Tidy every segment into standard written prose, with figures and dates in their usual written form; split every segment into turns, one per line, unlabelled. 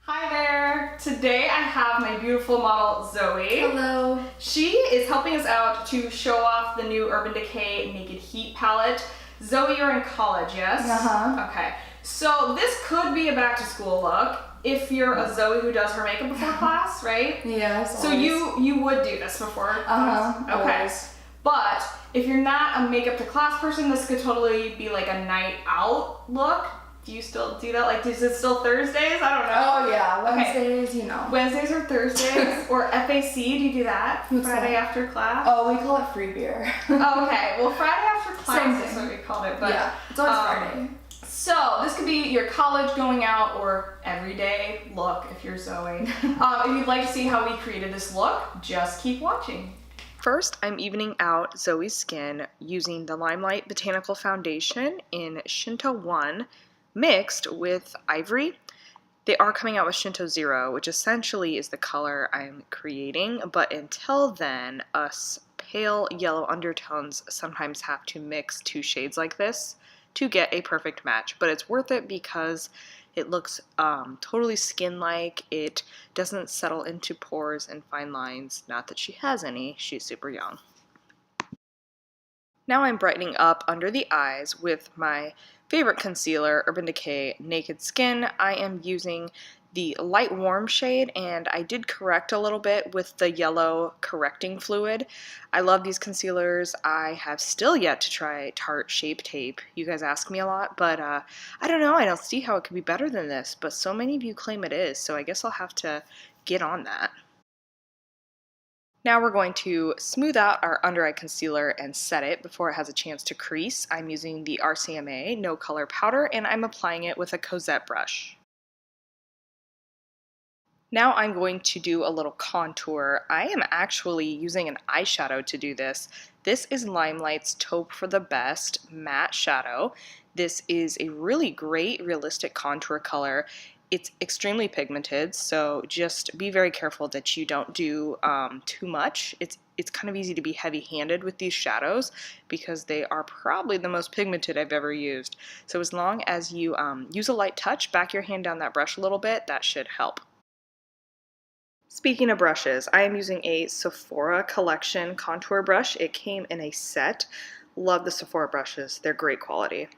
Hi there! Today I have my beautiful model Zoe.
Hello.
She is helping us out to show off the new Urban Decay Naked Heat palette. Zoe, you're in college, yes?
Uh-huh.
Okay. So this could be a back to school look if you're a Zoe who does her makeup before class, right?
Yes.
So you would do this before class? Okay.
Always.
But if you're not a makeup to class person, this could totally be like a night out look. Do you still do that? Like, is it still Thursdays? I don't know.
Oh yeah, Wednesdays,
Okay.
you know.
Wednesdays or Thursdays, or FAC, do you do that?
What's
Friday
that?
after class?
Oh, we call it free beer.
Oh, okay. Well, Friday after class
Same
is
thing.
what we called it. But,
yeah, it's always Friday.
So this could be your college going out or everyday look if you're Zoe. If you'd like to see how we created this look, just keep watching. First, I'm evening out Zoe's skin using the Limelight Botanical Foundation in Shinto 1 mixed with Ivory. They are coming out with Shinto 0, which essentially is the color I'm creating, but until then, us pale yellow undertones sometimes have to mix two shades like this to get a perfect match, but it's worth it because it looks totally skin-like. It doesn't settle into pores and fine lines. Not that she has any, she's super young. Now I'm brightening up under the eyes with my favorite concealer, Urban Decay Naked Skin. I am using the light warm shade, and I did correct a little bit with the yellow correcting fluid. I love these concealers. I have still yet to try Tarte Shape Tape. You guys ask me a lot, but I don't know. I don't see how it could be better than this, but so many of you claim it is, so I guess I'll have to get on that. Now we're going to smooth out our under eye concealer and set it before it has a chance to crease. I'm using the RCMA No Color Powder, and I'm applying it with a Cossette brush. Now I'm going to do a little contour. I am actually using an eyeshadow to do this. This is Limelight's Taupe for the Best matte shadow. This is a really great realistic contour color. It's extremely pigmented, so just be very careful that you don't do too much. It's kind of easy to be heavy-handed with these shadows because they are probably the most pigmented I've ever used. So as long as you use a light touch, back your hand down that brush a little bit, that should help. Speaking of brushes, I am using a Sephora Collection contour brush. It came in a set. Love the Sephora brushes. They're great quality.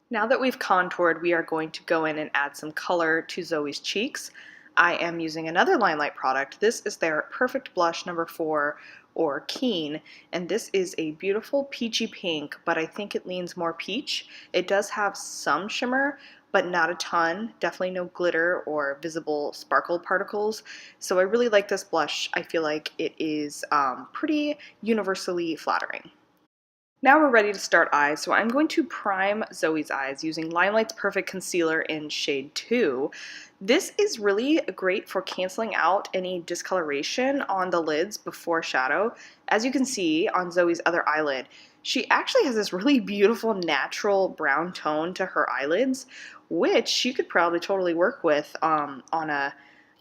Now that we've contoured, we are going to go in and add some color to Zoe's cheeks. I am using another Limelight product. This is their Perfect Blush number 4, or Keen, and this is a beautiful peachy pink, but I think it leans more peach. It does have some shimmer, but not a ton. Definitely no glitter or visible sparkle particles. So I really like this blush. I feel like it is pretty universally flattering. Now we're ready to start eyes, so I'm going to prime Zoe's eyes using Limelight's Perfect Concealer in shade 2. This is really great for canceling out any discoloration on the lids before shadow. As you can see on Zoe's other eyelid, she actually has this really beautiful natural brown tone to her eyelids, which she could probably totally work with on a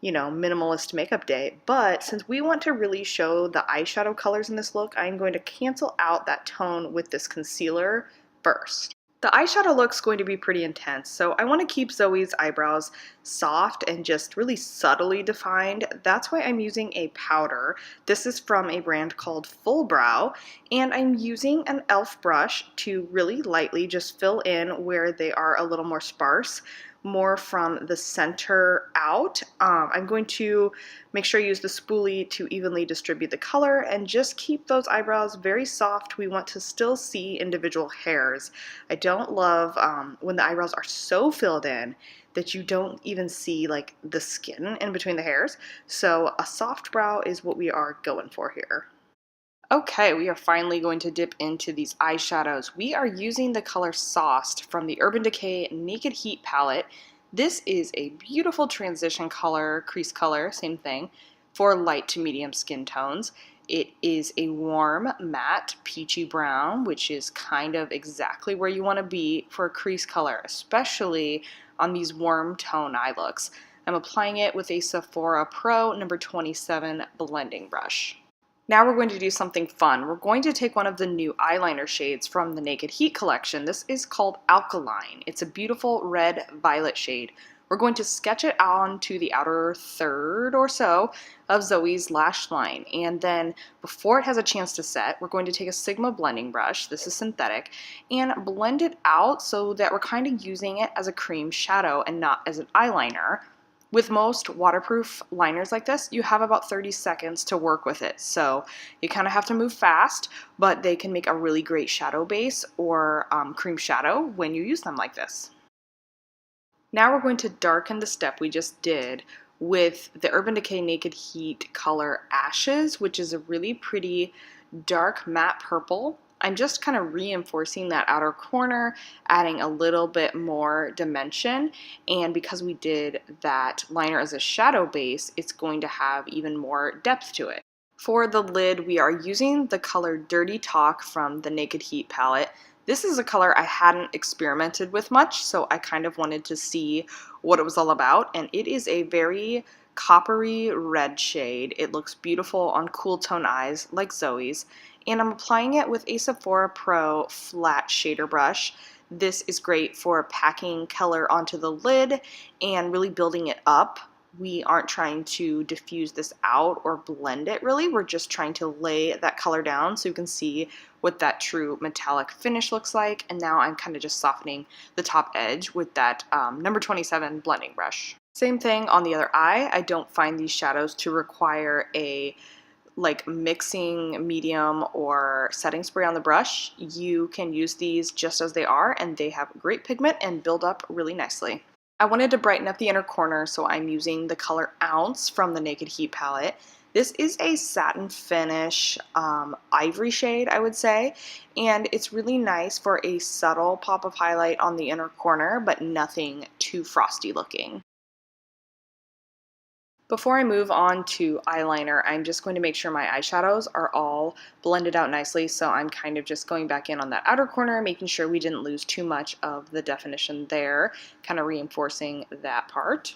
minimalist makeup day. But since we want to really show the eyeshadow colors in this look, I'm going to cancel out that tone with this concealer first. The eyeshadow look's going to be pretty intense, so I want to keep Zoe's eyebrows soft and just really subtly defined. That's why I'm using a powder. This is from a brand called Full Brow, and I'm using an e.l.f. brush to really lightly just fill in where they are a little more sparse, more from the center out. I'm going to make sure I use the spoolie to evenly distribute the color and just keep those eyebrows very soft. We want to still see individual hairs. I don't love when the eyebrows are so filled in that you don't even see like the skin in between the hairs. So a soft brow is what we are going for here. Okay, we are finally going to dip into these eyeshadows. We are using the color Sauced from the Urban Decay Naked Heat palette. This is a beautiful transition color, crease color, same thing, for light to medium skin tones. It is a warm, matte, peachy brown, which is kind of exactly where you want to be for a crease color, especially on these warm tone eye looks. I'm applying it with a Sephora Pro number 27 blending brush. Now we're going to do something fun. We're going to take one of the new eyeliner shades from the Naked Heat collection. This is called Alkaline. It's a beautiful red violet shade. We're going to sketch it onto the outer third or so of Zoe's lash line. And then before it has a chance to set, we're going to take a Sigma blending brush, this is synthetic, and blend it out so that we're kind of using it as a cream shadow and not as an eyeliner. With most waterproof liners like this, you have about 30 seconds to work with it. So you kind of have to move fast, but they can make a really great shadow base or cream shadow when you use them like this. Now we're going to darken the step we just did with the Urban Decay Naked Heat color Ashes, which is a really pretty dark matte purple. I'm just kind of reinforcing that outer corner, adding a little bit more dimension, and because we did that liner as a shadow base, it's going to have even more depth to it. For the lid, we are using the color Dirty Talk from the Naked Heat palette. This is a color I hadn't experimented with much, so I kind of wanted to see what it was all about, and it is a very coppery red shade. It looks beautiful on cool tone eyes like Zoe's, and I'm applying it with a Sephora Pro flat shader brush. This is great for packing color onto the lid and really building it up. We aren't trying to diffuse this out or blend it really, we're just trying to lay that color down so you can see what that true metallic finish looks like. And now I'm kind of just softening the top edge with that number 27 blending brush. Same thing on the other eye. I don't find these shadows to require a mixing medium or setting spray on the brush. You can use these just as they are and they have great pigment and build up really nicely. I wanted to brighten up the inner corner, so I'm using the color Ounce from the Naked Heat palette. This is a satin finish ivory shade, I would say, and it's really nice for a subtle pop of highlight on the inner corner, but nothing too frosty looking. Before I move on to eyeliner, I'm just going to make sure my eyeshadows are all blended out nicely, so I'm kind of just going back in on that outer corner, making sure we didn't lose too much of the definition there, kind of reinforcing that part.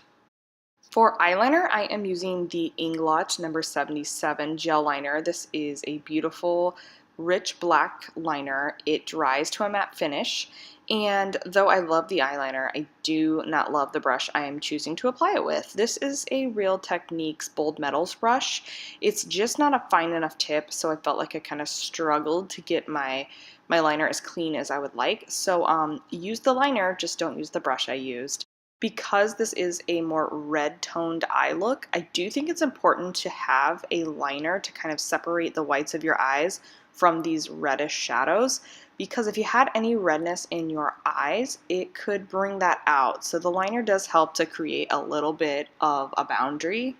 For eyeliner, I am using the Inglot number 77 gel liner. This is a beautiful, rich black liner. It dries to a matte finish, and though I love the eyeliner, I do not love the brush I am choosing to apply it with. This is a Real Techniques Bold Metals brush. It's just not a fine enough tip, so I felt like I kind of struggled to get my liner as clean as I would like. So use the liner, just don't use the brush I used. Because this is a more red toned eye look, I do think it's important to have a liner to kind of separate the whites of your eyes from these reddish shadows, because if you had any redness in your eyes, it could bring that out. So the liner does help to create a little bit of a boundary.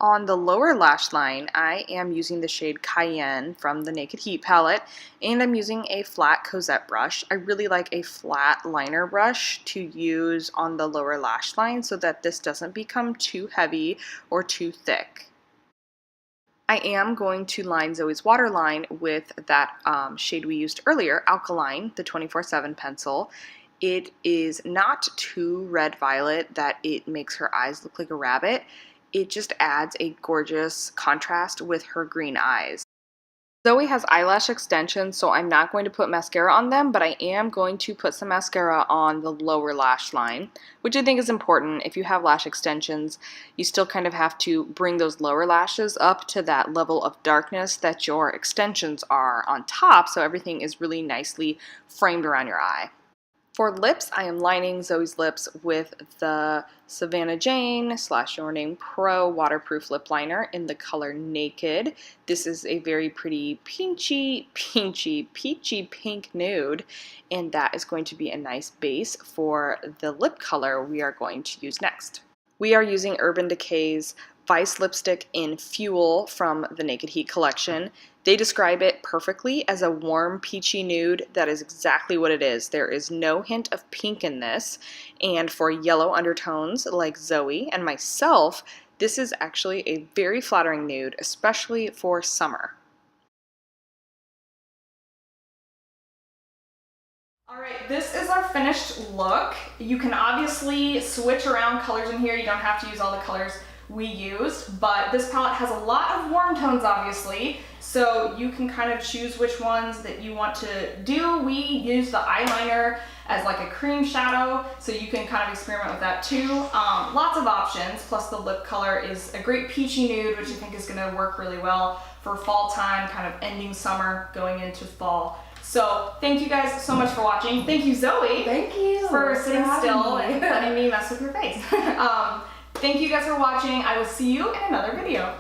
On the lower lash line, I am using the shade Cayenne from the Naked Heat palette, and I'm using a flat Cosette brush. I really like a flat liner brush to use on the lower lash line so that this doesn't become too heavy or too thick. I am going to line Zoe's waterline with that shade we used earlier, Alkaline, the 24/7 pencil. It is not too red violet that it makes her eyes look like a rabbit. It just adds a gorgeous contrast with her green eyes. Zoe has eyelash extensions, so I'm not going to put mascara on them, but I am going to put some mascara on the lower lash line, which I think is important. If you have lash extensions, you still kind of have to bring those lower lashes up to that level of darkness that your extensions are on top, so everything is really nicely framed around your eye. For lips, I am lining Zoe's lips with the Savannah Jane / Your Name Pro waterproof lip liner in the color Naked. This is a very pretty peachy pink nude, and that is going to be a nice base for the lip color we are going to use next. We are using Urban Decay's Vice lipstick in Fuel from the Naked Heat collection. They describe it perfectly as a warm peachy nude. That is exactly what it is. There is no hint of pink in this, and for yellow undertones like Zoe and myself, this is actually a very flattering nude, especially for summer. Alright, this is our finished look. You can obviously switch around colors in here. You don't have to use all the colors we used, but this palette has a lot of warm tones, obviously, so you can kind of choose which ones that you want to do. We use the eyeliner as like a cream shadow, so you can kind of experiment with that too. Lots of options, plus the lip color is a great peachy nude, which I think is gonna work really well for fall time, kind of ending summer, going into fall. So thank you guys so much for watching. Thank you, Zoe.
Thank you
for sitting still
me.
and letting me mess with your face. Thank you guys for watching. I will see you in another video.